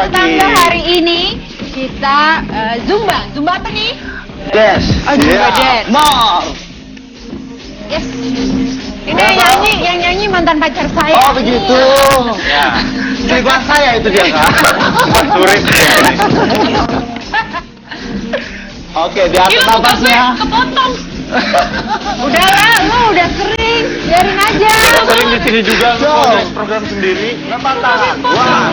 tanggal hari ini kita Zumba. Zumba apa nih? Dance. Oh, Zumba dance. More. Yes. Ini yang nyanyi mantan pacar saya. Oh begitu. Ya. Selingkuhan saya itu dia Kak. Surit. Oke, diatur napasnya. Kepotong. Udahlah, lu udah sering. Biarin aja. Sering di sini juga program sendiri. Lepas tangan. Wah.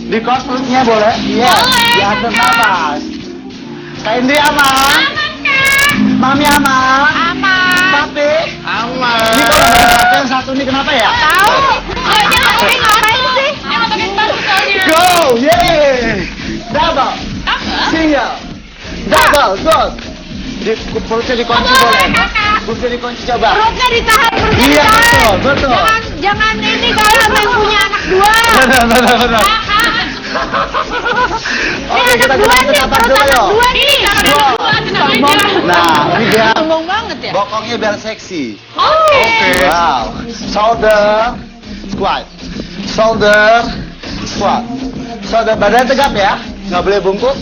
Di perutnya boleh? Iya. Diatur napas. Kak Indri aman? Mami aman? Aman. Papi? Aman. Ini kalau satu yang satu ini kenapa ya? Tahu. Ini ngapain sih? Jangan pakai sepatu soalnya. Go! Yeay! Double! Single! Double! Good! Perutnya dikunci boleh? Perutnya dikunci coba. Perutnya ditahan, perutnya Iya ditahan. betul. Jangan ini kalah sama yang punya anak dua. Benar. Oke, kita gerakan napas dulu yuk. Dua nih. Nah, ini biar Sombong banget ya. bokongnya biar seksi. Oke. Wow. Shoulder squat. Shoulder squat. Shoulder badan tegap ya. Nggak boleh bungkuk.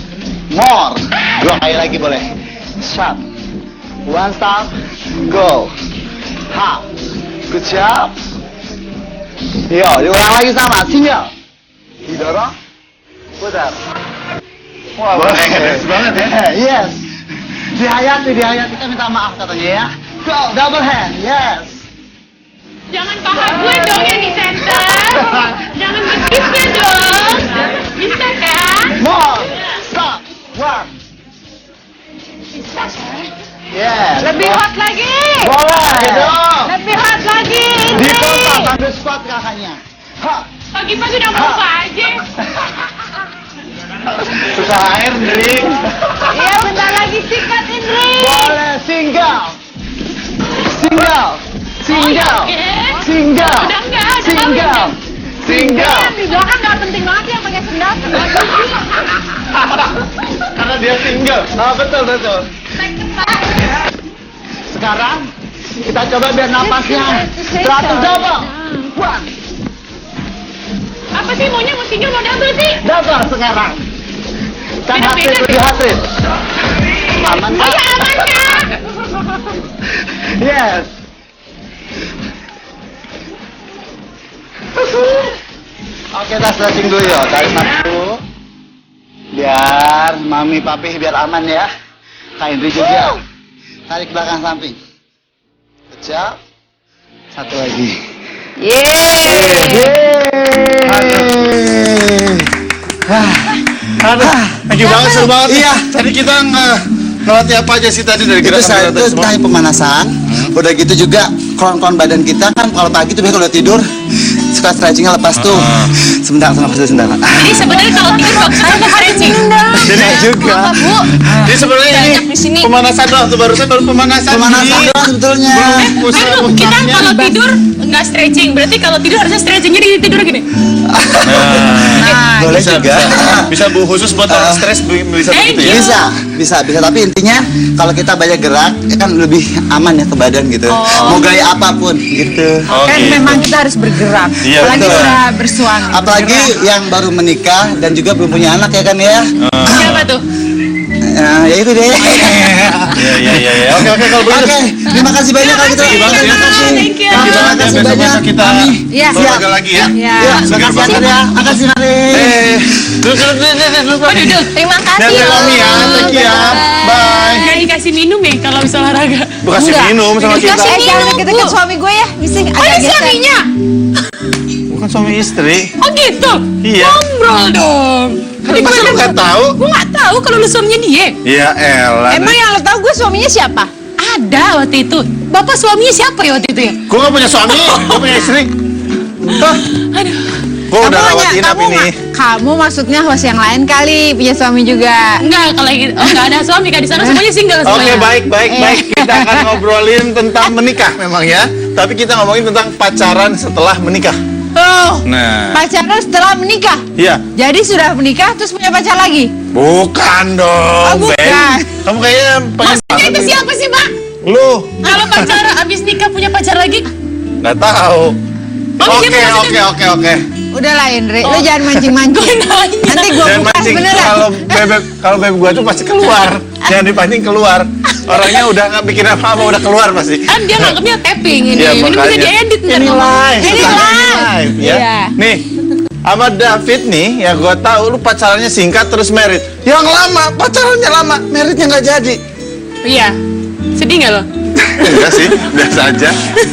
More. 2 kali lagi boleh. Shot. One stop. Go. Half. Good job. Yo, diulang lagi sama. Single. Didorong. Putar. Wah, Beres banget ya. Yes. Dihayati kita minta maaf katanya ya. Go, double hand. Yes. Jangan paha gue dong yang di center. Jangan begitu dong. Bisa kan? More. Stop. One. Yes. Lebih hot lagi. Boleh dong. Lebih hot lagi. Dipompa sambil squat kakaknya. Ha. Pagi-pagi udah mau apa aja. Susah air, Ndri. Iya, bentar lagi sikat Indri. Boleh single. Single. Single. Single. Udah enggak, udah Single. Single. Yang di belakang nggak penting banget yang pakai sendal. Karena dia single. Oh, betul. Sekarang kita coba biar napasnya 100 double. One. Apa sih maunya mau single mau double sih? Double sekarang. Kan Beda-beda hatrit lebih hatrit. Aman Oh kan? ya aman kan? Yes. Oke, kita stretching dulu ya. Tarik nafas dulu. Biar mami papi biar aman ya. Kak Indri juga. Tarik belakang samping. Kejap. Satu lagi. Aduh, thank you banget, seru banget. Iya. Tadi kita ngelatih apa aja sih tadi dari Itu gerakan itu tadi pemanasan. Udah gitu juga kolon-kolon badan kita kan kalau pagi tuh biasanya kalau udah tidur suka stretchingnya lepas tuh. Sebentar. Jadi sebenarnya kalau tidur bagus untuk stretching. Jadi juga. Bu. Jadi sebenarnya ini Banyak di sini. pemanasan doang, tuh barusan baru pemanasan. Pemanasan Ji. doang sebetulnya. Pusat Aduh, kita puncaknya. kalau tidur nggak stretching, berarti kalau tidur harusnya stretchingnya di tidur gini. Boleh Bisa, juga. bisa bu, khusus buat orang stres bisa begitu ya. Bisa. Tapi intinya kalau kita banyak gerak ya kan lebih aman ya ke badan gitu. Mau gaya apapun gitu. Oh, Kan gitu. memang kita harus bergerak. Iya, Apalagi betul. udah bersuami. Apalagi yang baru menikah dan juga belum punya anak ya kan ya. Siapa tuh? Ya itu deh. Iya. Oke, kalau begitu. Oke, terima kasih banyak kalau gitu. Terima kasih. Terima kasih. Thank you. Thank you banget ya, Terima kasih besok banyak. kita Iya. olahraga lagi ya. Iya. Ya, Segar terima kasih banget. ya. Makasih Mari. Duduk. Duduk. Terima kasih. Dadah Mami ya, thank you ya. Bye. Nggak dikasih minum ya kalau bisa olahraga. Kasih minum sama kita. Dikasih minum, Jangan deket-deket Bu. suami gue ya. Bisa Oh, agak ini geser. suaminya? Bukan suami istri. Oh gitu? Iya. Ngobrol dong. Kan masa lu nggak tahu? Gue nggak tahu kalau lu suaminya dia. Iya, elah. Emang yang lo tau gue suaminya siapa? Ada waktu itu. Bapak suaminya siapa ya waktu itu ya? Gue nggak punya suami, gue punya istri. Hah? Aduh. Gue udah rawat inap kamu ini. kamu maksudnya host yang lain kali punya suami juga. Enggak, kalau nggak ada suami kan di sana semuanya single Oke, semuanya. baik. Kita akan ngobrolin tentang menikah memang ya. Tapi kita ngomongin tentang pacaran setelah menikah. Oh, Nah, pacaran setelah menikah. iya. Jadi sudah menikah terus punya pacar lagi? Bukan dong, Oh, bukan. Ben. Kamu kayaknya pengen Maksudnya itu siapa sih, Pak? Lu Kalau pacaran abis nikah punya pacar lagi? nggak tahu. Oke. Udahlah Indri, lu jangan mancing-mancing. Nanti gua Dan buka mancing beneran. kalau bebek gua tuh pasti keluar. Jangan dipancing keluar. Orangnya udah nggak bikin apa-apa, udah keluar pasti. Kan dia nganggapnya tapping ini. Iya, Ini bisa makanya. diedit ntar Ini ngomong. live. Ini kita live. ya. Iya. Nih, sama David nih, ya gua tahu lu pacarannya singkat terus married. Yang lama, pacarannya lama, marriednya nggak jadi. Iya. Sedih nggak lo? Enggak sih, biasa aja.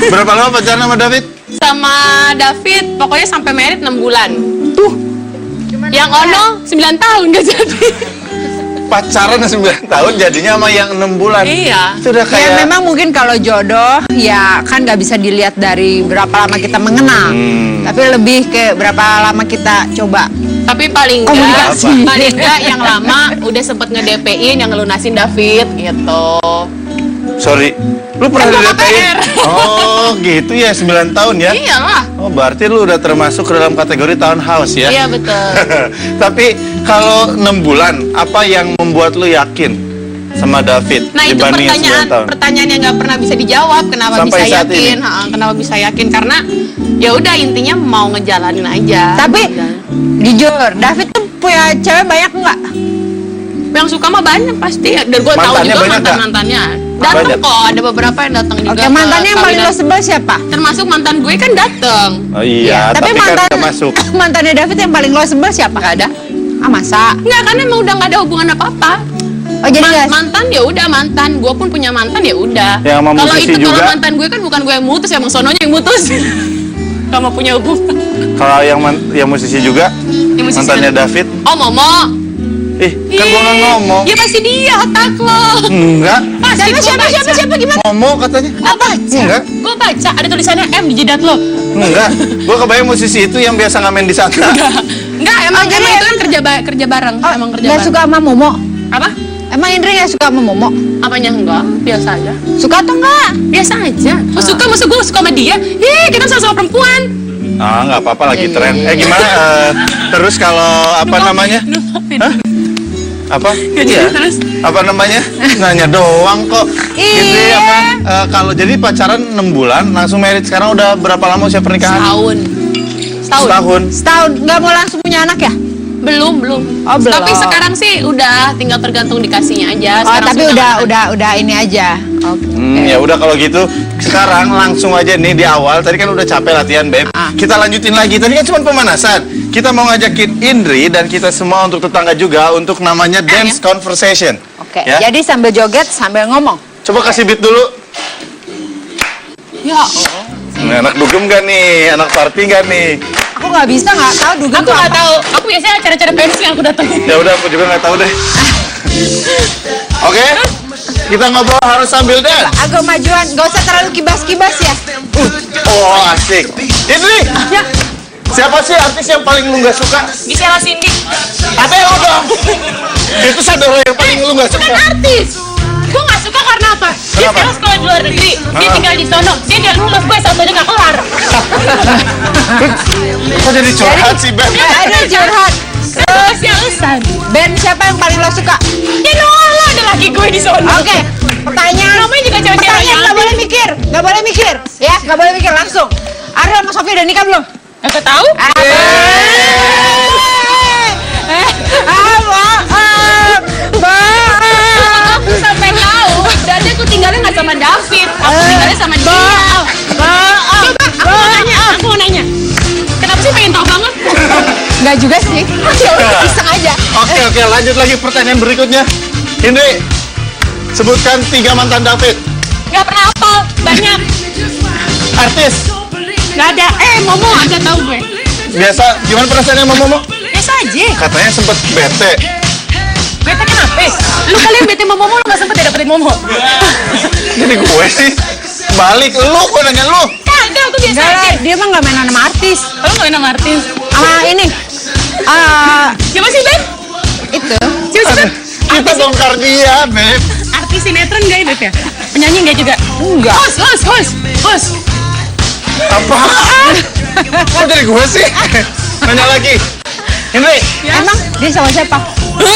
Berapa lama pacaran sama David? Sama David, pokoknya sampai merit 6 bulan. Tuh, Yang Ono 9 tahun gak jadi. pacaran 9 tahun jadinya sama yang 6 bulan. Iya. Itu udah Ya kayak memang mungkin kalau jodoh ya kan nggak bisa dilihat dari berapa lama kita mengenal, tapi lebih ke berapa lama kita coba. Tapi paling Komunikasi. enggak yang lama udah sempet nge-DP-in yang ngelunasin David gitu. sorry, lu pernah Kan gua di-DP-in? KPR. Oh, gitu ya, 9 tahun ya? Iyalah. Oh, berarti lu udah termasuk ke dalam kategori townhouse ya? Iya betul. Tapi kalau 6 bulan, apa yang membuat lu yakin sama David Nah itu dibanding yang 9 tahun? pertanyaan yang nggak pernah bisa dijawab. Kenapa Sampai bisa saat yakin? ini? Kenapa bisa yakin? Karena ya udah intinya mau ngejalanin aja. Tapi jujur, David tuh punya cewek banyak nggak? yang suka mah banyak pasti. Dan gue tahu Mantannya juga banyak nggak? mantannya. Datang Banyak. kok, ada beberapa yang datang juga. Oke, ke mantannya yang paling lo kawinan. sebel siapa? Termasuk mantan gue kan datang. Oh iya, tapi kan mantan udah masuk. mantannya David yang paling lo sebel siapa? Gak ada. Ah masa? Enggak, karena emang udah nggak ada hubungan apa-apa. Oh jadi nggak? Mantan ya udah mantan, gue pun punya mantan ya udah. Yang sama Kalau musisi itu kalau juga? mantan gue kan bukan gue yang mutus, emang sononya yang mutus. Gak mau punya hubungan. Kalau yang musisi juga, Yang musisi mantannya kan? David. Oh Momo. Ih, kan gua nggak ngomong. Ya pasti dia otak lo. Enggak. Pasti siapa gimana? Ngomong katanya. Gue baca. Enggak. Gue baca ada tulisannya M di jidat lo. Enggak. Gua kebayang musisi itu yang biasa ngamen di sana. Enggak, emang jadi emang itu kan kerja bareng, Oh, emang kerja nggak bareng. suka sama Momo? Apa? Emang Indri nggak suka sama Momo? Apanya enggak? Biasa aja. Suka atau enggak? Biasa aja. Gue suka, masa gue suka sama dia? Kita sama-sama perempuan. Ah, nggak apa-apa lagi Iya, tren. iya, iya. Gimana? Terus kalau apa namanya? Hah? Apa? Iya. Terus? Apa namanya? Nanya doang kok. Gitu Iya. apa? Kalau jadi pacaran 6 bulan, langsung married. Sekarang udah berapa lama usia pernikahan? Setahun. Setahun. Setahun nggak mau langsung punya anak ya? Belum. Oh, belum. Tapi sekarang sih udah tinggal tergantung dikasihnya aja. Oh Sekarang tapi sih udah ini aja. Oke. Ya udah kalau gitu sekarang langsung aja nih di awal. Tadi kan udah capek latihan, Beb. Kita lanjutin lagi. Tadi kan cuma pemanasan. Kita mau ngajakin Indri dan kita semua untuk tetangga juga untuk namanya dance conversation. Oke. Ya. Jadi sambil joget sambil ngomong. Coba kasih beat dulu. Ya, Nah, anak dugem gak nih? Anak party gak nih? Aku nggak bisa nggak tahu dugem aku tuh nggak apa. tahu. Aku biasanya acara-acara pensi yang aku datengin. Ya udah, aku juga nggak tahu deh. Oke, kita ngobrol harus sambil dance. Agak majuan, nggak usah terlalu kibas-kibas ya. Oh asik. Indri, Ya, siapa sih artis yang paling lu nggak suka? Gisela Cindy. Ada lu dong. Itu saudara yang paling lu nggak Itu kan suka. artis. Gue nggak suka karena apa? Dia Kenapa? sekarang sekolah di luar negeri. Dia tinggal di sono. Dia udah lulus, gue satu aja nggak kelar. Kok jadi curhat sih, Beb? Aduh curhat. Terus yang usan. Band siapa yang paling lo suka? Ya Nola ada lagi gue di sono. Oke. Pertanyaan. Namanya juga cewek-cewek Pertanyaan yang nggak boleh mikir, nggak boleh mikir. Ya, nggak boleh mikir langsung. Ariel sama Sofia udah nikah belum? Nggak tahu? Aku sampai tahu. Dan dia tuh tinggalnya nggak sama David. Aku tinggalnya sama dia. Coba, aku mau nanya. Kenapa sih pengen tahu banget? Nggak juga sih. Ya udah iseng aja. Oke, lanjut lagi pertanyaan berikutnya. Indri, sebutkan 3 mantan David. Nggak pernah hafal. Banyak. Artis. Nggak ada. Momo ada tahu gue. Biasa, gimana perasaannya sama Momo? Biasa aja. Katanya sempet bete. Bete kenapa? Lu kali yang bete sama Momo, lu nggak sempet ya dapetin Momo? Jadi gue sih balik, lu gue nanya lu. Kagak, aku biasa Enggak aja. lah, dia mah nggak mainan sama artis. Lu nggak nama artis? Sama ini. Siapa sih, Beb? Itu. Siapa sih, Beb? Kita bongkar dia, Beb. Artis sinetron nggak ya, Beb ya? Penyanyi nggak juga? Enggak. Host. Apaan? Kok jadi gue sih? Nanya lagi. Indri, Emang dia sama siapa? Gue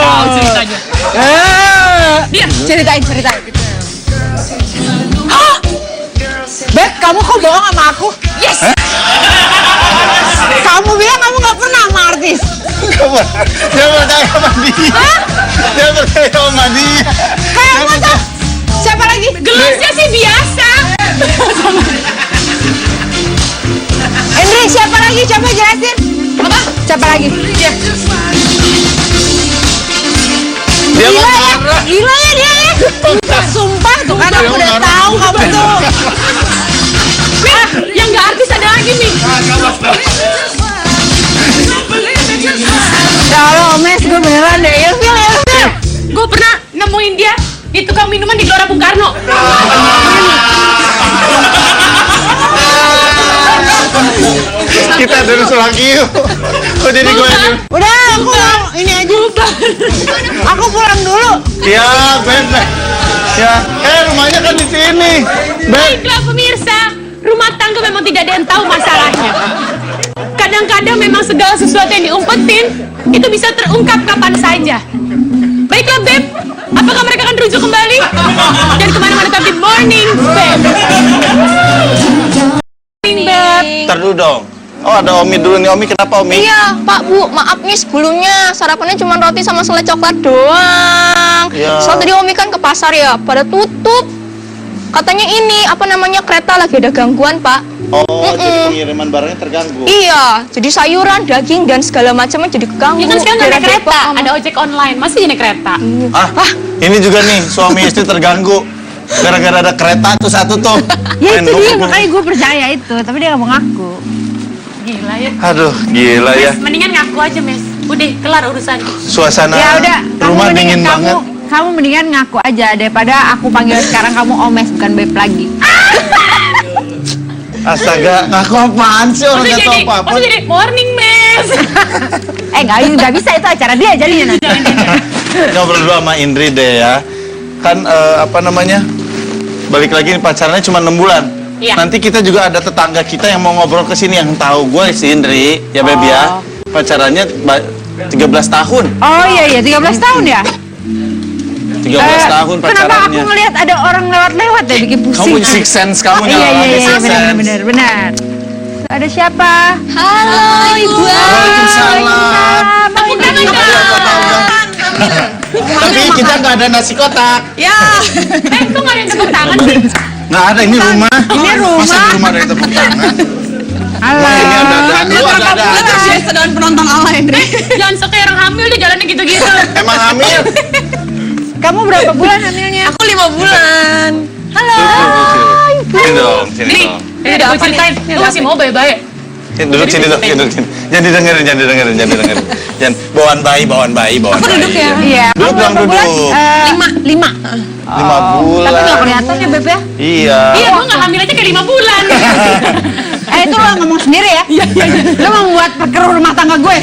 tahu ceritanya. Dia. Ceritain. Beb, kamu kok bohong sama aku? Yes. Kamu bilang kamu nggak pernah sama artis. Dia percaya sama dia. Dia percaya sama dia. Kamu tuh siapa lagi? Gelasnya sih biasa. Indri, siapa lagi? Coba jelasin. Apa? Siapa lagi? Ya. Dia mau Gila ya, marah. gila ya dia ya. Sumpah tuh kan aku udah tahu kamu tuh. Yang nggak artis ada lagi nih. Ya Allah, Mes, gue beneran deh. Ilfil. Gue pernah nemuin dia di tukang minuman di Gelora Bung Karno. Kita terus lagi yuk. Kok jadi gue aja? Udah, aku mau ini aja. Aku pulang dulu. Ya, Beb. Ya, rumahnya kan di sini. Beb. Baiklah pemirsa, rumah tangga memang tidak ada yang tahu masalahnya. Kadang-kadang memang segala sesuatu yang diumpetin itu bisa terungkap kapan saja. Baiklah Beb, apakah mereka akan rujuk kembali? Jangan kemana-mana tapi morning Beb. Morning Beb. Ntar dulu dong. Oh, ada Omi dulu nih. Omi kenapa Omi? Iya, Pak Bu, maaf nih sebelumnya sarapannya cuma roti sama selai coklat doang. Iya. Soal tadi Omi kan ke pasar ya, pada tutup. Katanya ini, apa namanya, kereta lagi ada gangguan, Pak. Oh, jadi pengiriman barangnya terganggu. Iya, jadi sayuran, daging, dan segala macamnya jadi keganggu. Ya kan sekarang nggak naik Gara-gara kereta, Depok, ada ojek online, masih naik kereta. Ah, ini juga nih suami istri terganggu. Gara-gara ada kereta tuh satu tuh. Ya Main itu dia, dukung. makanya gue percaya itu. Tapi dia nggak mau ngaku. Gila ya. Aduh, gila ya. Mes, mendingan ngaku aja Mes. Udah, kelar urusan. Suasana Ya udah, rumah dingin banget. Kamu mendingan ngaku aja daripada aku panggil sekarang kamu Omes bukan Beb lagi. Astaga, ngaku apaan sih orang nggak tahu apa-apa? Maksudnya jadi morning Mes. Nggak bisa, itu acara dia jadinya nanti. Ngobrol dulu sama Indri deh ya. Kan apa namanya? Balik lagi nih pacarannya cuma 6 bulan. Iya. Nanti kita juga ada tetangga kita yang mau ngobrol ke sini yang tahu gue si Indri, ya Beb ya. Pacarannya 13 tahun. Oh iya 13 tahun ya. 13 tahun Kenapa aku pacarannya. ngelihat ada orang lewat-lewat ya bikin pusing. Kamu punya six sense, kamu Iya nyala di six sense. benar. Ada siapa? Halo, Ibu. Waalaikumsalam. Tepuk tangan dong. Tapi kita nggak ada nasi kotak. Ya. Kok nggak ada yang tepuk tangan sih? Nggak ada, ini rumah. Ini rumah. Masa di rumah ada yang tepuk tangan? Halo. Wah, ini ada. biasa dengan penonton Allah, Indri. Jangan sok kayak orang hamil deh jalannya gitu-gitu. Emang hamil? Kamu berapa bulan hamilnya? Aku 5 bulan. Sini dong, sini Nih, dong. ini udah gue ceritain. Lu masih mau baik-baik? Duduk sini dong, duduk sini. Jangan didengerin. Jangan bawaan bayi. Aku duduk ya? Iya. Duduk Kamu dong, berapa bulan? duduk. 5. 5 bulan. Tapi nggak kelihatan ya Beb ya? Iya. Iya, gue nggak hamil aja kayak 5 bulan. Itu lo ngomong sendiri ya? Iya. Lo membuat perkeruh rumah tangga gue.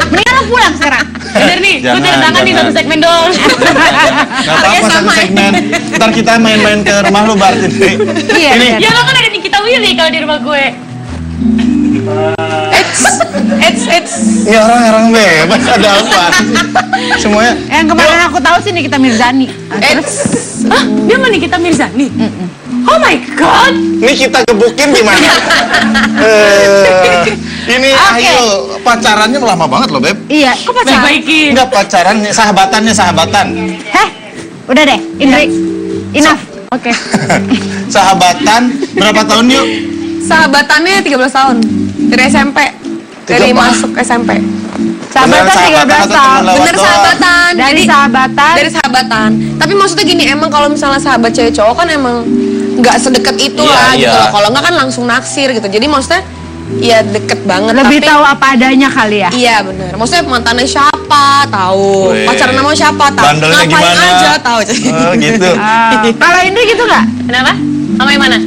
Mendingan lo pulang sekarang. Bener nih, gue Jangan, tanda tangan nih jangan. satu segmen dong. Nggak apa-apa satu segmen. Ntar kita main-main ke rumah lu berarti. Iya. Ini. Ya lo kan ada Nikita Willy kalau di rumah gue. Ini orang bebas ada apa? Semuanya. Yang kemarin aku tahu sih Nikita Mirzani. Hah? Dia sama Nikita Mirzani? Oh my god. Ini kita gebukin gimana? Ini ayo pacarannya lama banget loh Beb. Iya. Kok pacaran? Baik-baikin. Enggak pacaran, sahabatan. Heh, udah deh, Indri. Enough. Oke. Sahabatan berapa tahun yuk? Sahabatannya 13 tahun. Dari SMP. Dari 13. masuk SMP. Sahabatan 13 tahun. Bener sahabatan. Dari Jadi- sahabatan. Dari sahabatan. Tapi maksudnya gini, emang kalau misalnya sahabat cewek cowok kan emang nggak sedekat itu Iya, lah gitu iya. loh. Kalau nggak kan langsung naksir gitu. Jadi maksudnya ya deket banget. Lebih tapi, tahu apa adanya kali ya. Iya bener. Maksudnya mantannya siapa tahu. Weh. Pacaran sama siapa tahu. Bandelnya Ngapain gimana? aja tahu. Oh gitu. Kalau Indri gitu nggak? Kenapa? Sama yang mana?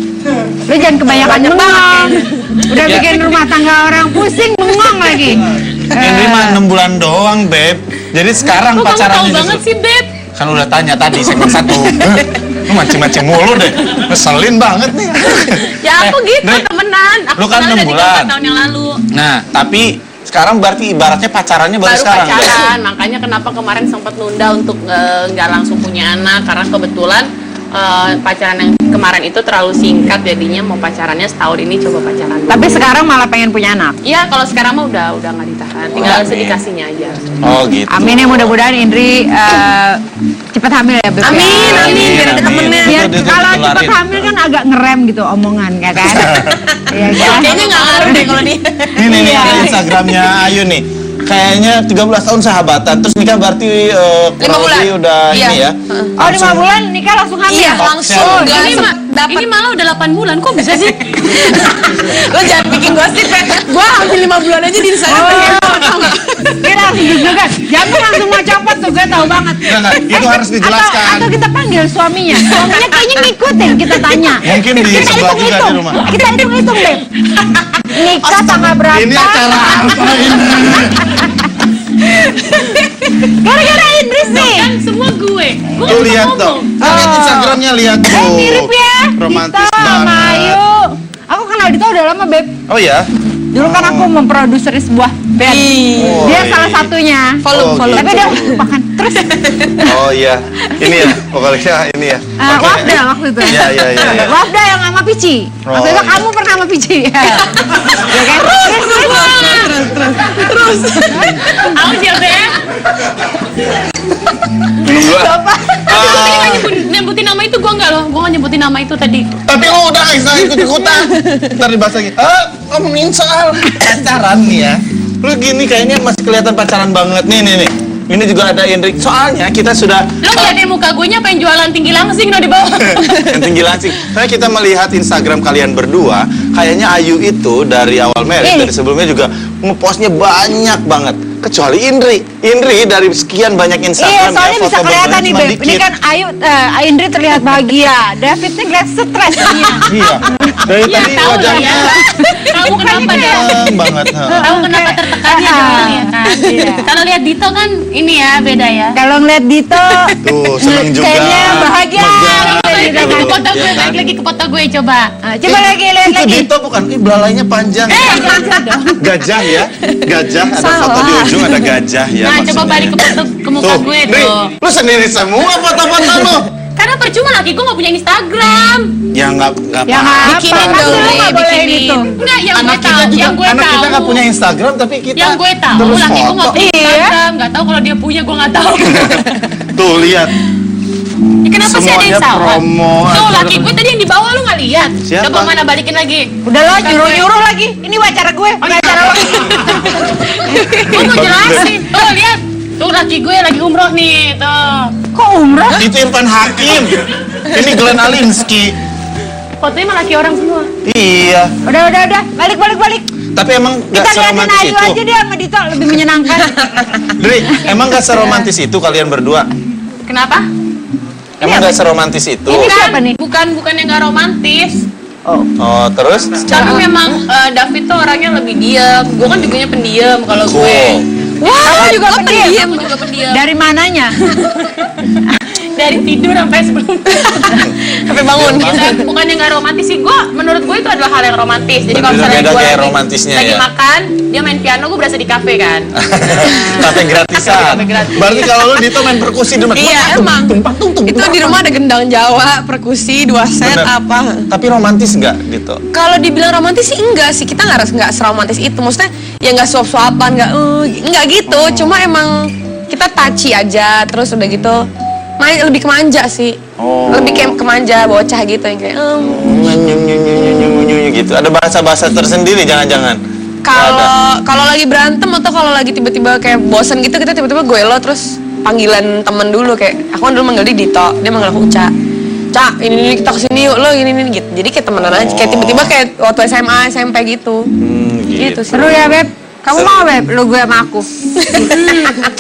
Lu jangan kebanyakan bengong. Udah Ya. bikin rumah tangga orang pusing, bengong lagi. Ini mah 6 bulan doang Beb. Jadi sekarang Kok kamu tahu pacarannya banget justru. sih, Beb? Kan udah tanya tadi segmen 1. Lu mancing-mancing mulu deh. Ngeselin banget nih. Ya aku gitu, Dre, temenan. Aku lu kan kenal 6 dari bulan. 4 tahun yang lalu. Nah, tapi sekarang berarti ibaratnya pacarannya baru Baru sekarang. pacaran, makanya kenapa kemarin sempat nunda untuk nggak langsung punya anak karena kebetulan pacaran yang kemarin itu terlalu singkat, jadinya mau pacarannya setahun ini coba pacaran dulu. Tapi sekarang malah pengen punya anak. Iya, kalau sekarang mah udah nggak ditahan, tinggal sedikasinya aja. Oh gitu. Amin ya, mudah-mudahan Indri cepat hamil ya, Beb. Amin, amin. Biar ada temennya. Biar Itu kalau ditularin. cepat hamil kan agak ngerem gitu omongan, ya kan? Iya kan? Kayaknya nggak ngaruh deh kalau nih. Ini nih ada Instagramnya Ayu nih. Kayaknya 13 tahun sahabatan, terus nikah berarti kurang 5 bulan. lebih udah Iya. ini ya. Oh, 5 bulan nikah langsung hamil. Iya, Top langsung share. gas dapat. Ini malah udah 8 bulan, kok bisa sih? Lo jangan bikin gosip ya. Gua hampir 5 bulan aja di Instagram. Dia langsung juga. Jangan langsung mau copot tuh, gue tahu banget. Enggak, itu harus dijelaskan. Atau kita panggil suaminya. Suaminya kayaknya ngikutin, kita tanya. Mungkin di Kita sebelah juga di hitung-hitung. rumah. Kita hitung-hitung, Beb. Nikah tanggal berapa? Ini acara apa ini? Gara-gara Idris nih. Kan semua gue Tuh lihat tuh. Lihat Instagramnya, lihat tuh. Mirip ya. Romantis Dito sama banget. Ayu. Aku kenal Dito udah lama, Beb. Oh ya? Dulu kan aku memproduksi sebuah band. Oh, Dia iya. salah satunya. Oh, gitu. Tapi dia lupakan. Terus Oh iya. Ini ya, vokalisnya ini ya. Oke. Wafda waktu itu. Iya, iya, iya, iya. Wafda yang sama Pici. Oh, Waktu itu iya. kamu pernah sama Pici. Ya kan? Terus. Aku siapa ya? Nyebutin nama itu gue enggak loh. Gue nggak nyebutin nama itu tadi. Tapi lu udah nggak bisa ikut-ikutan. Ntar dibahas lagi. Ngomongin soal pacaran nih ya. Lu gini kayaknya masih kelihatan pacaran banget nih. Ini juga ada Indri. Soalnya kita sudah Lo ngeliatin muka gue nya pengen jualan tinggi langsing no di bawah. yang tinggi langsing. Karena kita melihat Instagram kalian berdua, kayaknya Ayu itu dari awal married, dari sebelumnya juga ngepostnya banyak banget. Kecuali Indri. Indri dari sekian banyak Iya, Instagram soalnya bisa kelihatan nih, cuma Beb. Ini kan Ayu, Indri terlihat bahagia. David nih kelihatan stres. Iya. Dari Iya tadi tahu lah wajahnya ya. Tahu kenapa dia? tenang banget. Tahu kenapa tertekannya dong ya kan? Kalau lihat Dito kan ini ya beda ya. Kalau ngeliat Dito, Tuh, seneng juga. kayaknya bahagia. Megah. Gitu Lagi kan. ke foto gue, Iya kan? balik lagi ke foto gue coba. Coba lagi, lihat Itu lagi. Dito bukan? Belalainya panjang. Gajah ya. Gajah, ada foto di ujung ada gajah ya. Nah, coba maksudnya. balik ke foto ke muka Tuh, gue Dri, tuh. lu sendiri semua foto-foto lu. Karena percuma laki gue nggak punya Instagram. Ya nggak Ya apa. nggak apa, Bikinin pasti dong, lu nggak Ri, boleh bikinin. itu. Enggak, yang Anak gue kita tahu, juga, yang gue anak tahu. kita nggak punya Instagram tapi kita Yang gue tahu, terus laki gue foto. nggak punya Iya. Instagram. Nggak tahu kalau dia punya, gue nggak tahu. Tuh lihat. Ya, kenapa sih ada yang Semuanya salah? promo, Tuh acara- laki gue tadi yang di bawah lu nggak lihat. Siapa? Coba mana balikin lagi. Udah lo nyuruh-nyuruh lagi. Ini wawancara gue, bukan acara lo. Gue mau jelasin. Tuh lihat. Tuh laki gue lagi umroh nih. Tuh. Kok umrah? Itu Irfan Hakim. Ini Glenn Alinsky. Fotonya mah laki orang semua. Iya. Udah. Balik. Tapi emang nggak Kita liatin seromantis Ayu itu. aja dia sama Dito lebih menyenangkan. Dri, emang nggak seromantis itu kalian berdua? Kenapa? Emang nggak seromantis itu? Ini siapa nih? Bukan yang nggak romantis. Oh, terus? Tapi memang David tuh orangnya lebih diam. Gue kan juga pendiam kalau gue. Wah, kamu juga Gua pendiam. Gue juga pendiam. Dari mananya? Dari tidur sampai sebelum Sampai bangun. Bukan yang nggak romantis sih. Menurut gue itu adalah hal yang romantis. Jadi kalau Beda misalnya gue kayak lagi, romantisnya lagi ya. makan, dia main piano, gue berasa di kafe kan. Kafe gratisan. Kafe gratis. Berarti kalau lu Dito main perkusi di rumah. Iya, emang. Itu di rumah ada gendang Jawa, perkusi, 2 set Bener. apa. Tapi romantis nggak Dito? Kalau dibilang romantis sih enggak sih, kita nggak seromantis itu. Maksudnya ya nggak suap-suapan, nggak gitu. Cuma emang kita touchy aja, terus udah gitu lebih kemanja sih. Oh. Lebih kayak kemanja, bocah gitu yang kayak Gitu. Ada bahasa-bahasa tersendiri jangan-jangan. kalau lagi berantem atau kalau lagi tiba-tiba kayak bosen gitu, kita tiba-tiba gue lo terus panggilan temen dulu kayak aku kan dulu manggil dia Dito, dia manggil aku Ca, ini kita kesini yuk lo ini gitu. Jadi kayak temenan aja, kayak tiba-tiba kayak waktu SMA SMP gitu. Gitu sih. Seru ya, Beb? Kamu mau, Beb? Lu gue sama aku.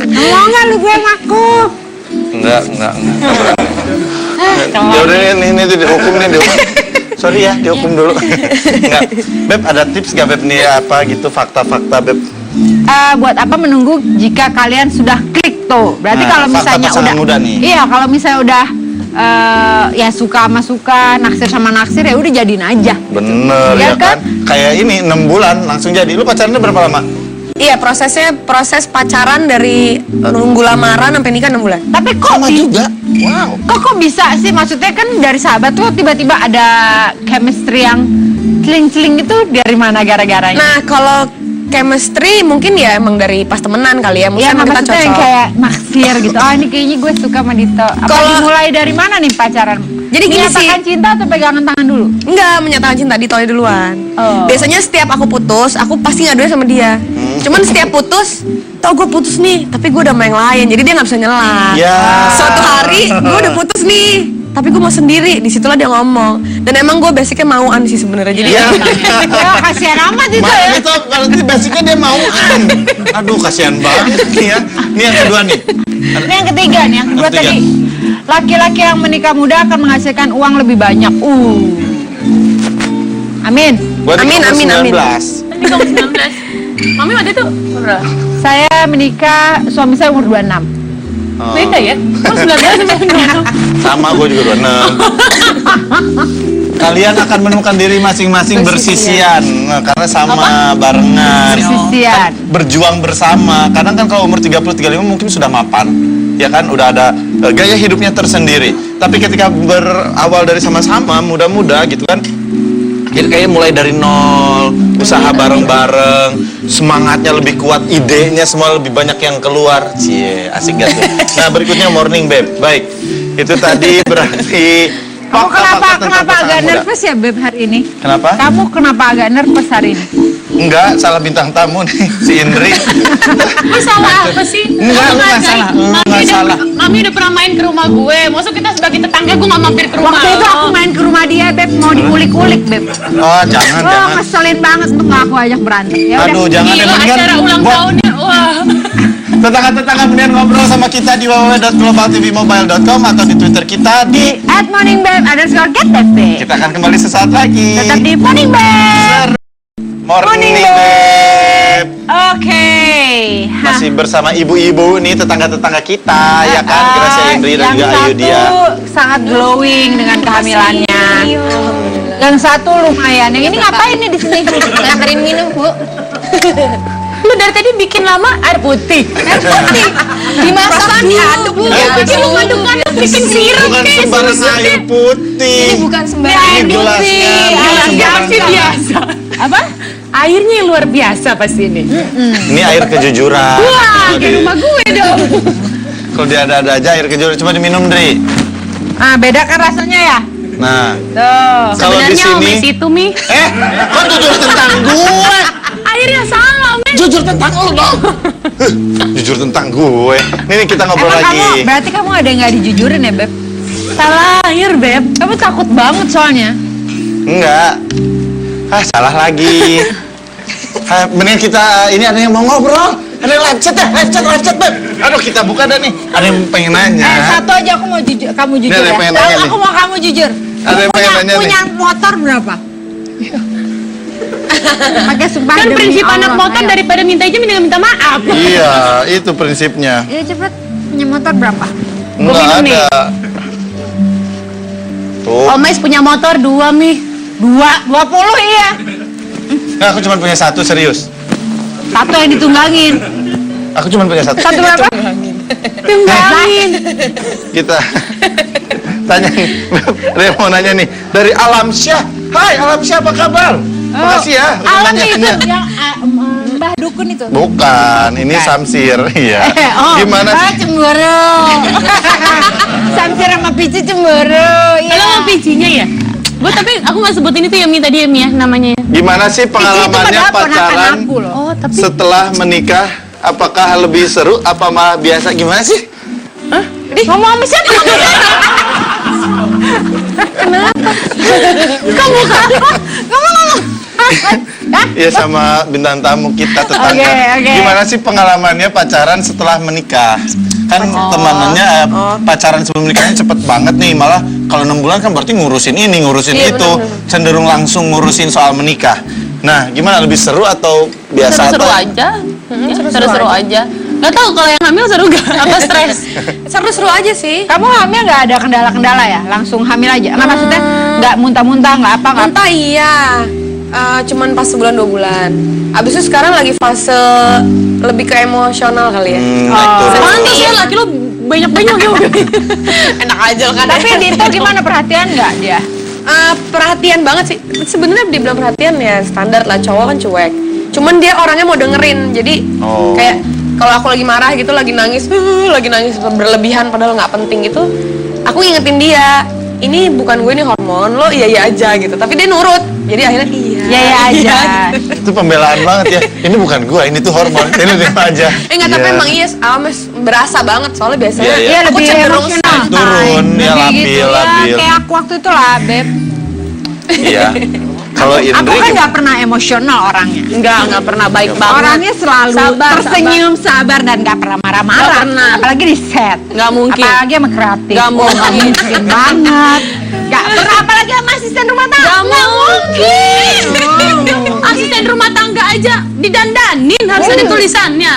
Mau nggak lu gue sama aku? Enggak berani. Ya udah ini tuh dihukum nih, dihukum. Sorry ya, dihukum dulu. Enggak. Beb, ada tips gak Beb nih apa gitu fakta-fakta Beb? Buat apa menunggu jika kalian sudah klik tuh? Berarti Nah, kalau fakta misalnya pasangan udah muda nih. Iya, kalau misalnya udah ya suka sama suka, naksir sama naksir ya udah jadiin aja. Bener Iya ya kan? kan? Kayak ini 6 bulan langsung jadi. Lu pacarannya berapa lama? Iya, proses pacaran dari nunggu lamaran sampai nikah 6 bulan. Tapi kok Sama juga. Wow. kok bisa sih? Maksudnya kan dari sahabat tuh tiba-tiba ada chemistry yang celing-celing itu dari mana gara-garanya? Nah, kalau chemistry mungkin ya emang dari pas temenan kali ya. Ya, Mungkin emang kita maksudnya yang cocok. kayak naksir gitu. Oh, ini kayaknya gue suka sama Dito. Apa Kalau- dimulai dari mana nih pacaran? Jadi gini Menyatakan sih. cinta atau pegangan tangan dulu? Enggak, menyatakan cinta ditolak duluan. Oh. Biasanya setiap aku putus, aku pasti ngaduin sama dia. Cuman setiap putus, tau gue putus nih, tapi gue udah sama yang lain, jadi dia nggak bisa nyela. Ya. Suatu hari gue udah putus nih, tapi gue mau sendiri. Disitulah dia ngomong. Dan emang gue basicnya mauan sih sebenarnya. Jadi Ya. Ya, kasihan amat itu ya. Itu berarti basicnya dia mauan. Aduh, kasihan banget nih ya. Ini yang kedua nih. Ini yang ketiga nih, yang kedua Yang ketiga. tadi. Laki-laki yang menikah muda akan menghasilkan uang lebih banyak. Amin. Gua di Amin, umur amin, amin. 19. Ini kamu 19. Mami waktu itu berapa? Saya menikah, suami saya umur 26. Oh. Beda ya? Kamu 19 sama 26. Sama, gue juga 26. Kalian akan menemukan diri masing-masing bersisian. Nah, karena sama barengan. Bersisian. Berjuang bersama. Kadang kan kalau umur 30-35 mungkin sudah mapan. Ya kan, udah ada gaya hidupnya tersendiri. Tapi ketika berawal dari sama-sama, muda-muda gitu kan, jadi kayak mulai dari nol, usaha bareng-bareng, semangatnya lebih kuat, idenya semua lebih banyak yang keluar. Cie, asik gak tuh? Nah, berikutnya morning babe. Baik, itu tadi berarti Kamu fakta-fakta tentang kenapa agak pasangan muda. nervous ya Beb hari ini? Kenapa? Kamu kenapa agak nervous hari ini? Enggak, salah bintang tamu nih, si Indri. Gue salah apa sih? Enggak, lu nggak salah. Lu nggak salah. Mami udah pernah main ke rumah gue. Maksud kita sebagai tetangga gue nggak mampir ke rumah. Waktu itu aku main ke rumah dia Beb, mau dikulik-kulik Beb. Oh, jangan, Oh, jangan. ngeselin banget tuh nggak aku ajak berantem. Ya udah. Aduh, jangan Gila, mendingan acara ulang buat tahunnya. Wah. tetangga-tetangga mendingan ngobrol sama kita di www.globaltvmobile.com atau di Twitter kita di @morningbeb_get_tv. kita akan kembali sesaat lagi. Tetap di Morning Beb. Morning, Morning, Babe. Oke. Hah. Masih bersama ibu-ibu nih, tetangga-tetangga kita, ya kan? Gracia Indri dan juga Ayu dia. Yang satu sangat glowing dengan kehamilannya. Yang satu lumayan. Yang ini ngapain nih di sini? nganterin minum, Bu. Lu dari tadi bikin lama air putih. Air putih. Dimasak diaduk, Bu. Ya, bikin lu ngaduk-ngaduk bikin sirup Bukan kayak sembarang susu air deh. putih. Bukan sembarang. Ini gelasnya, bukan Air sembarang sih biasa. Apa? Airnya yang luar biasa pasti ini. Ini air kejujuran. Wah, kayak rumah gue dong. Kalau dia ada aja air kejujuran, coba diminum, Dri. Ah, beda kan rasanya ya? Nah, Tuh. kalau di Sebenarnya sini, Omes itu Mi. kok jujur tentang gue? Airnya salah, Mi. Jujur tentang lo dong. Jujur tentang gue. Ini kita ngobrol Emang lagi. kamu, berarti kamu ada yang nggak dijujurin ya, Beb? Salah air, Beb. Kamu takut banget soalnya. Enggak. Salah lagi. Mendingan kita, ini ada yang mau ngobrol. Ada yang live chat ya, live chat, Beb. Aduh, kita buka dah nih. Ada yang pengen nanya. Satu aja aku mau jujur, kamu jujur ada yang ya. pengen nanya Aku nih. mau kamu jujur. Ada yang pengen nanya nih. punya motor berapa? Pakai sumpah Kan demi prinsip anak Allah, motor ayo. daripada minta aja mendingan minta maaf. Iya, itu prinsipnya. Iya cepet, punya motor berapa? Enggak minum nih. ada. Tuh. Omes punya motor 2, Mi. 20 iya. Nah, aku cuma punya satu, serius. Satu yang ditunggangin. Aku cuma punya satu. Satu berapa? Tunggangin. Kita tanya nih, Ria mau nanya nih dari Alamsyah. Hai Alamsyah, apa kabar? Makasih ya. udah Alam itu nanya-nanya. yang Mbah Dukun itu. Bukan, ini Samsir. Iya. Gimana sih? Cemburu. Samsir sama Pici cemburu. Iya. Kalau mau pincinya ya? Gue tapi aku nggak sebutin itu ya Mi tadi ya Mi ya namanya. Gimana sih pengalamannya padahal ponakan pacaran aku loh. Oh tapi setelah menikah? Apakah lebih seru? Apa malah biasa? Gimana sih? ngomong sama siapa? Kamu ngomong. Iya sama bintang tamu kita tetangga. Oke. Gimana sih pengalamannya pacaran setelah menikah? Kan temanannya pacaran sebelum nikahnya cepet banget nih. Malah kalau 6 bulan kan berarti ngurusin ini, ngurusin Iya, itu. Cenderung langsung ngurusin soal menikah. Nah, gimana lebih seru atau biasa Seru-seru atau? aja. Seru-seru aja. Gak tau kalau yang hamil seru gak? Apa stres? Seru-seru aja sih. Kamu hamil nggak ada kendala-kendala ya? Langsung hamil aja? Nggak maksudnya nggak muntah-muntah nggak apa nggak? Entah iya. cuman pas sebulan 2 bulan. Abis itu sekarang lagi fase lebih ke emosional kali ya. Naik turun. Pantas ya laki lo banyak-banyak ya. Enak aja kan. Tapi Dito gimana, perhatian nggak dia? Perhatian banget sih. Sebenarnya dibilang perhatian ya standar lah, cowok kan cuek. Cuman dia orangnya mau dengerin. Jadi kayak kalau aku lagi marah gitu, lagi nangis berlebihan padahal nggak penting gitu, aku ingetin dia, ini bukan gue, ini hormon, lo iya aja gitu. Tapi dia nurut. Jadi akhirnya Iya aja. Itu pembelaan banget ya. Ini bukan gua, ini tuh hormon. Ini dia aja. Enggak, tapi emang iya, Ames berasa banget soalnya biasanya Iya, iya. Iya, aku lebih cenderung emosional. Turun, ya labil. Ya, kayak aku waktu itu lah, Beb. Iya. Kalau Aku Indri kan nggak pernah emosional orangnya. Enggak pernah baik banget. Orangnya selalu Sabar, tersenyum, sabar, dan nggak pernah marah-marah. Nggak pernah. Apalagi di set. Nggak mungkin. Apalagi sama kreatif. Nggak Oh, nggak mungkin. mungkin banget. Nggak pernah, apalagi sama asisten rumah tangga. Nggak mungkin. Asisten rumah tangga aja didandanin, harus ada tulisannya.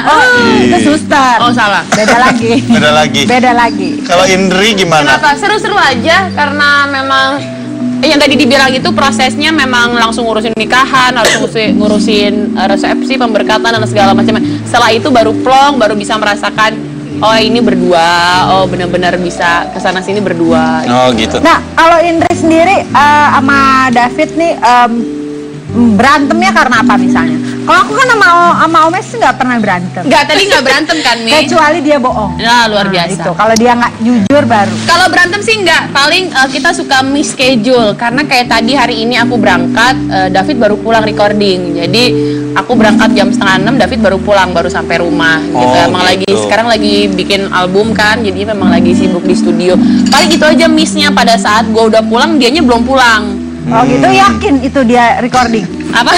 Itu suster. Oh, salah. Beda lagi. beda lagi. Beda lagi. Kalau Indri gimana? Kenapa? Seru-seru aja karena memang yang tadi dibilang itu prosesnya memang langsung ngurusin nikahan, harus ngurusin resepsi, pemberkatan dan segala macam. Setelah itu baru plong, baru bisa merasakan oh ini berdua, oh benar-benar bisa kesana sini berdua. Oh gitu. Nah, kalau Indri sendiri sama David nih berantemnya karena apa misalnya? Kalau aku kan sama Omes nggak pernah berantem. Tadi nggak berantem kan, Mi? Kecuali dia bohong. Nah, luar biasa. Itu kalau dia nggak jujur baru. Kalau berantem sih enggak, paling kita suka miss schedule karena kayak tadi hari ini aku berangkat, David baru pulang recording. Jadi aku berangkat jam 5:30, David baru pulang, baru sampai rumah gitu. Oh, Emang gitu. sekarang lagi bikin album kan, jadi memang lagi sibuk di studio. Paling itu aja missnya pada saat gua udah pulang, dianya belum pulang. Oh gitu, yakin itu dia recording? Apa?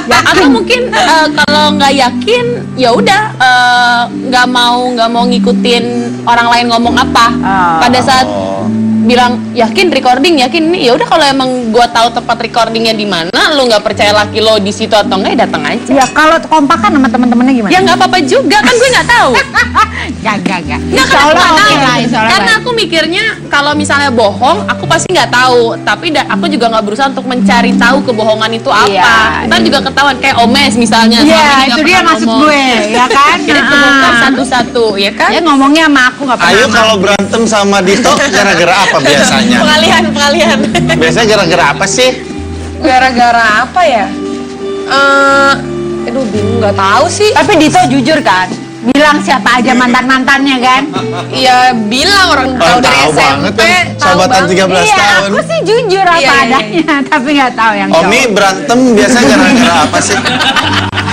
Atau mungkin kalau nggak yakin ya udah nggak mau ngikutin orang lain ngomong apa. Pada saat bilang yakin recording, yakin nih, ya udah kalau emang gua tahu tempat recordingnya di mana, lu nggak percaya laki lo di situ atau enggak, ya datang aja. Ya kalau kompak kan sama teman-temannya gimana? Ya nggak apa-apa juga kan, gue nggak tahu. Gak. Nggak, Insya karena Allah aku nggak oke tahu. lah, insya Allah Karena baik. aku mikirnya kalau misalnya bohong, aku pasti nggak tahu. Tapi aku juga nggak berusaha untuk mencari tahu kebohongan itu apa. Iya, Ntar juga ketahuan kayak Omes misalnya. Iya, suaminya nggak itu dia pernah maksud ngomong. gue, ya kan? Jadi kebongkar satu-satu, ya kan? Dia ngomongnya sama aku nggak pernah. Ayo kalau berantem sama Dito gara-gara apa biasanya? Pengalihan. Biasanya gara-gara apa sih? Gara-gara apa ya? Aduh bingung, nggak tahu sih. Tapi Dito jujur kan? Bilang siapa aja mantan-mantannya kan? Iya bilang orang tahu dari tahu SMP. banget kan, tahu sahabatan banget. 13 Iya, tahun. aku sih jujur apa Iya, iya, adanya, tapi nggak tahu yang Omi cowok. berantem biasanya gara-gara apa sih?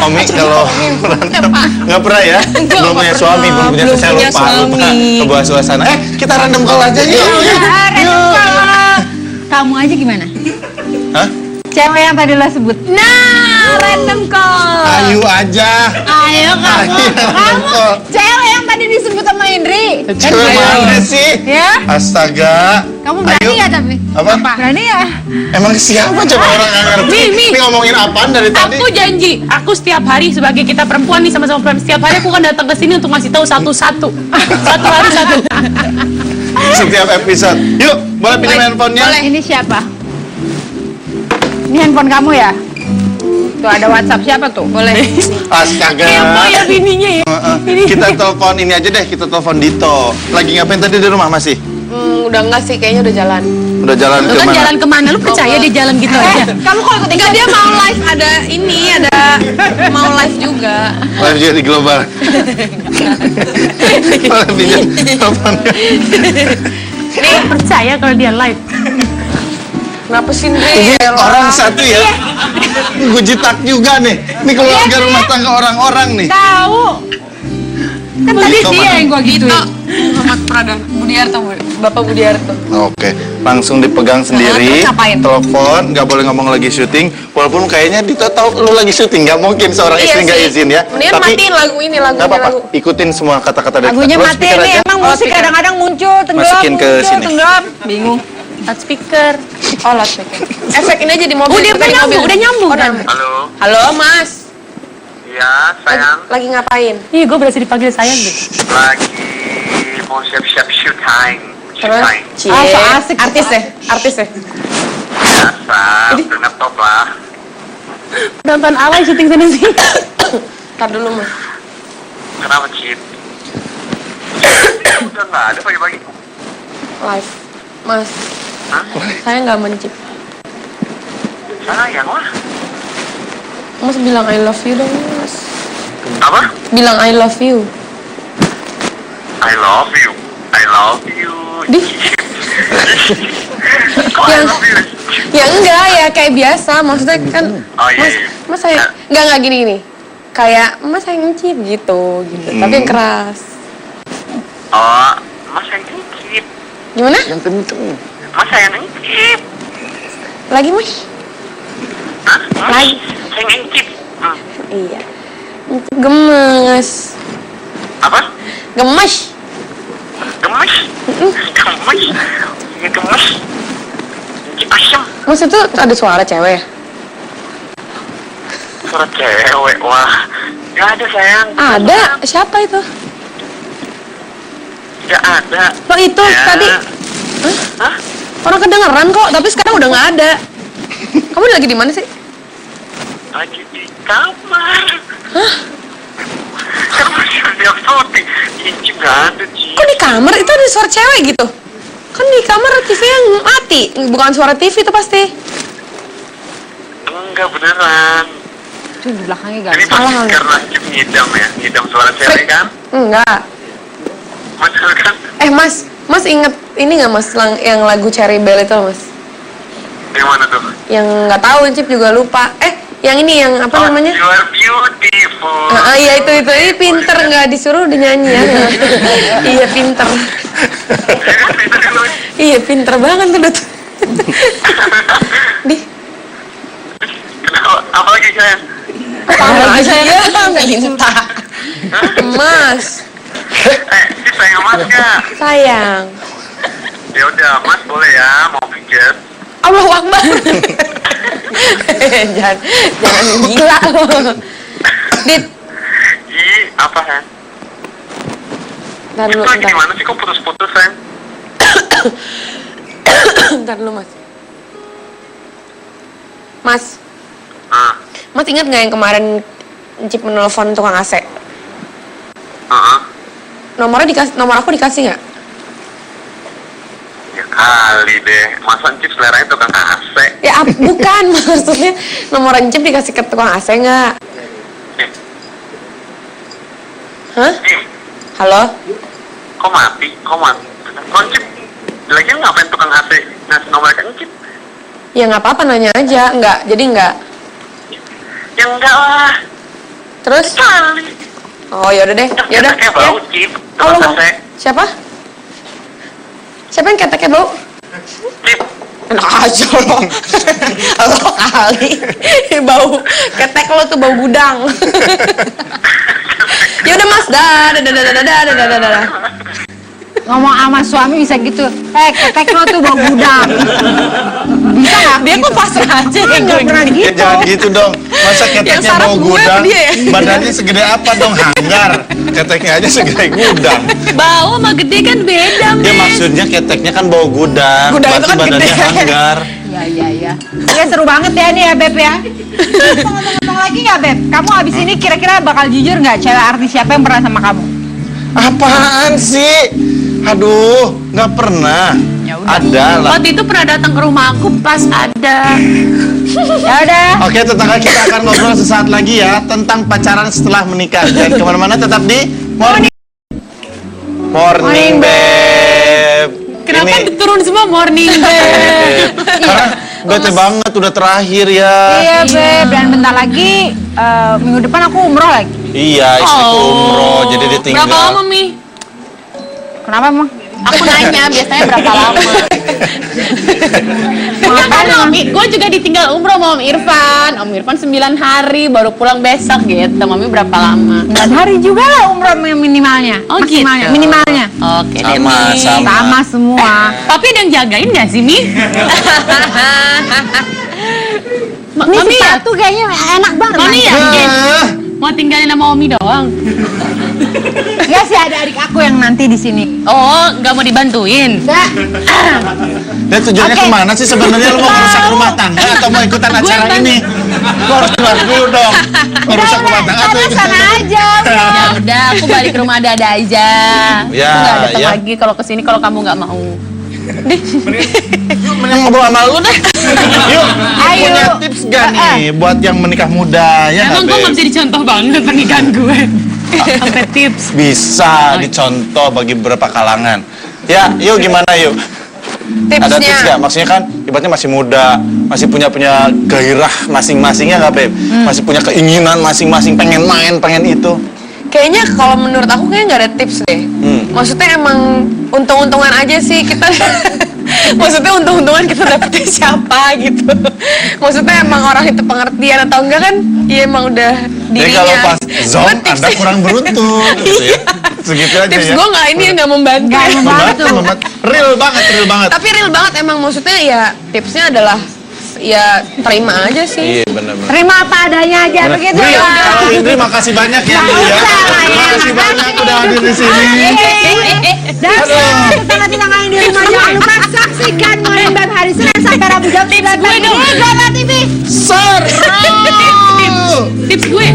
Omi kalau berantem nggak pernah ya? Belum punya suami, belum punya, belum saya punya lupa suami. ke bawah suasana. Kita random call aja yuk. Kamu aja gimana? Hah? Cewek yang tadi lo sebut. Nah, random call. Ayo aja. Ayo kamu. Random call. Cewek yang tadi disebut sama Indri. Cewek mana sih? Ya? Astaga. Kamu berani Ayo. nggak tapi? Apa? Berani ya? Emang siapa coba orang nggak ngerti? Mi. Ini ngomongin apaan dari tadi? Aku janji, aku setiap hari sebagai kita perempuan nih sama-sama perempuan, setiap hari aku akan datang ke sini untuk ngasih tahu satu-satu. Satu hari satu. Setiap episode. Yuk, boleh pinjam handphonenya? Boleh. Ini siapa? Ini handphone kamu ya? Tuh ada WhatsApp siapa tuh? Boleh. Astaga. Kepo ya bininya ya. Kita telepon ini aja deh, kita telepon Dito. Lagi ngapain tadi di rumah masih? Udah enggak sih, kayaknya udah jalan. Udah jalan Lu ke kan mana? jalan kemana? Lu percaya dia jalan gitu aja? Kamu kalau ikut Enggak, dia mau live ada ini, ada mau live juga. Live juga di global. Boleh pinjam teleponnya. Nih, percaya kalau dia live. Kenapa sih Ini Ndri? orang satu ya. Gue jitak juga nih. Ini keluarga rumah tangga orang-orang nih. tahu. Kan tadi Dito dia mana? yang gua gituin. Muhammad Pradana, Budiarto, Bapak Budiarto. Oke, langsung dipegang sendiri. terus ngapain? Telepon, nggak boleh ngomong lagi syuting. Walaupun kayaknya Dito tahu lu lagi syuting, nggak mungkin seorang istri nggak sih. izin ya. Mendingan matiin lagu ini, nggak lagunya apa-apa, lagu. ikutin semua kata-kata dari Lagunya Terus mati speaker nih, aja. emang Oh, musik speaker. kadang-kadang muncul, tenggelam, Masukin ke muncul, sini. tenggelam. Bingung. Loudspeaker. Oh, loudspeaker. Efek ini aja di mobil. Udah kita di nyambung, mobil. udah nyambung Oh, kan? Halo, Halo, Mas. iya sayang, Lagi ngapain? Ih, gue berasa dipanggil sayang deh. lagi mau siap-siap shooting. Terus? Cie. Ah, so asik. Artis ya? Artis ya? Biasa, udah ngetop lah. Nonton alay syuting sini sih. Ntar dulu mas. Kenapa, Cip? Udah nggak ada pagi-pagi. Live. Mas, Hah? saya nggak mencip. Sayang lah. Mas bilang I love you dong mas. Apa? Bilang I love you. I love you. I love you. Di? Kok I Yang- love you? Ya enggak ya kayak biasa. Maksudnya kan Oh, iya, mas, iya. mas saya nggak gini. Kayak mas saya ngecip gitu. Tapi yang keras. Oh, Mas yang ngicip. Gimana? Yang kenceng. Mas yang ngicip. Lagi mas? Hah? Lagi. Saya ngicip. Iya. Gemes. Apa? Gemes. Gemes? Gemes? Ya gemes. Ngicip asem. Mas itu ada suara cewek ya? Suara cewek, wah. Gak ada sayang. Ada. Siapa itu? Gak ada. Lo itu Ya. tadi. Hah? Orang kedengeran kok, tapi sekarang udah nggak ada. Kamu lagi di mana sih? Lagi di kamar. Hah? Kan masih ada syuting. Ngicip gak ada, Cip. Kok di kamar itu ada suara cewek gitu? Kan di kamar TV yang mati, bukan suara TV itu pasti. Enggak beneran. Tuh di belakangnya Ini guys. pasti Salah. karena Cip ngidam ya. Ngidam suara cewek kan? Enggak. Betul kan? Mas inget ini nggak mas yang lagu Cherry Bell itu mas? Yang mana tuh? Yang nggak tahu Cip juga lupa. Yang ini yang apa namanya? You are beautiful. Iya itu. Ini pinter nggak disuruh udah nyanyi ya. Iya pinter. Ya kan, itu kan lu. Iya pinter banget tuh Dut. Di. Kenapa? Apa lagi sayang? Apa lagi saya minta. Mas, Cip sayang Mas gak? sayang. Ya udah, Mas boleh ya mau pijet. Allahu Akbar. jangan gila lo. Dit, Apa sayang? ntar Itu dulu, lagi di mana sih kok putus-putus sayang? ntar dulu mas. Mas, Ah, mas ingat nggak yang kemarin Cip menelpon tukang AC? Nomor aku dikasih nggak? Ya kali deh. Masa Cip seleranya tukang AC? Ya bukan maksudnya nomor Cip dikasih ke tukang AC nggak? Hah? Halo? Kok mati? Kok Cip? Lagi ngapain tukang AC ngasih nomor ke Cip? Ya nggak apa-apa nanya aja, nggak. Jadi nggak. Ya enggak lah. Terus? Kali. Oh yaudah deh, yaudah. Keteknya bau Cip. Halo, Tukang AC. siapa? Siapa yang keteknya bau? Cip. Enak aja lo. Lo kali. Bau ketek lo tuh bau gudang. Yaudah mas, dah. Ngomong sama suami bisa gitu. Ketek lo tuh bau gudang. Bisa nggak? Dia kok pasrah aja ya Nggak pernah Ya gitu. jangan gitu dong. Masa Yang keteknya saraf mau gue gudang, apa dia ya? badannya segede apa dong, hanggar. Keteknya aja segede gudang. Bau sama gede kan beda, Ya men. maksudnya keteknya kan bau gudang, Gudang itu berarti kan badannya gede. hanggar. Iya. Ya seru banget ya nih ya Beb ya. Terus mau ngomong lagi nggak Beb? Kamu abis ini kira-kira bakal jujur nggak cewek artis siapa yang pernah sama kamu? Apaan sih? Aduh, nggak pernah. Ya udah. Ada lah. Waktu itu pernah datang ke rumah aku pas ada. Ya udah. Oke, tetangga kita akan ngobrol sesaat lagi ya tentang pacaran setelah menikah. Jangan kemana-mana, tetap di Morning Babe. Kenapa Ini turun semua morning, Beb? karena bete banget udah terakhir ya. Iya Beb, dan bentar lagi minggu depan aku umroh lagi. Iya, istriku umroh, jadi dia tinggal. Berapa lama, Mi? Kenapa emang? Aku nanya, biasanya berapa lama? Enggak kan, Om, gue juga ditinggal umroh sama Om Irfan. Om Irfan 9 hari, baru pulang besok gitu. Mami berapa lama? 9 hari juga lah umroh minimalnya. Oh, Maksimalnya, gitu. minimalnya. Oke deh, Sama, Mi. sama. Sama semua. Tapi ada yang jagain gak sih, Mi? Ini Mami ya? sepatu kayaknya enak banget. Mami Mas. yakin? Mau tinggalin sama Omi doang? Enggak sih, ada adik aku yang nanti di sini. Oh, nggak mau dibantuin? Enggak. Dan tujuannya Oke. kemana sih sebenarnya? Lo mau merusak rumah tangga atau mau ikutan acara Gue ini? Gua harus keluar dulu dong. Merusak rumah tangga tuh. Sana aja. Ya udah, aku balik ke rumah Dada aja. Ya, Aku nggak datang ya. lagi kalau kesini kalau kamu nggak mau. Yuk, mending ngobrol sama lu deh. Yuk, Ayo. punya tips gak nih buat yang menikah muda ya Emang gue Beb? nggak bisa dicontoh banget pernikahan gue. Sampai tips. Bisa dicontoh bagi beberapa kalangan. Ya, yuk gimana yuk? Ada tips Tipsnya. gak? Maksudnya kan ibaratnya masih muda, masih punya gairah masing-masingnya nggak Beb? Masih punya keinginan masing-masing, pengen main, pengen itu. Kayaknya kalau menurut aku kayaknya nggak ada tips deh. Maksudnya emang untung-untungan aja sih kita. Maksudnya untung-untungan kita dapetnya siapa gitu. Maksudnya emang orang itu pengertian atau enggak kan? Iya emang udah Jadi dirinya. kalau pas zong, Buat tips- Anda kurang beruntung gitu ya. Segitu aja Tips ya. gue nggak ini nggak membantu. Membantu. Real banget. Tapi real banget emang maksudnya ya tipsnya adalah ya terima aja sih. Iya benar-benar. Terima apa adanya aja begitu Indri, ya. kalau Indri makasih banyak ya Indri ya. Makasih banyak udah hadir di sini. Dasar tetangga-tetangga di rumah jangan lupa saksikan Morning Beb hari Senin sampai Rabu jam 9 pagi di Global TV. Seru. Tips gue.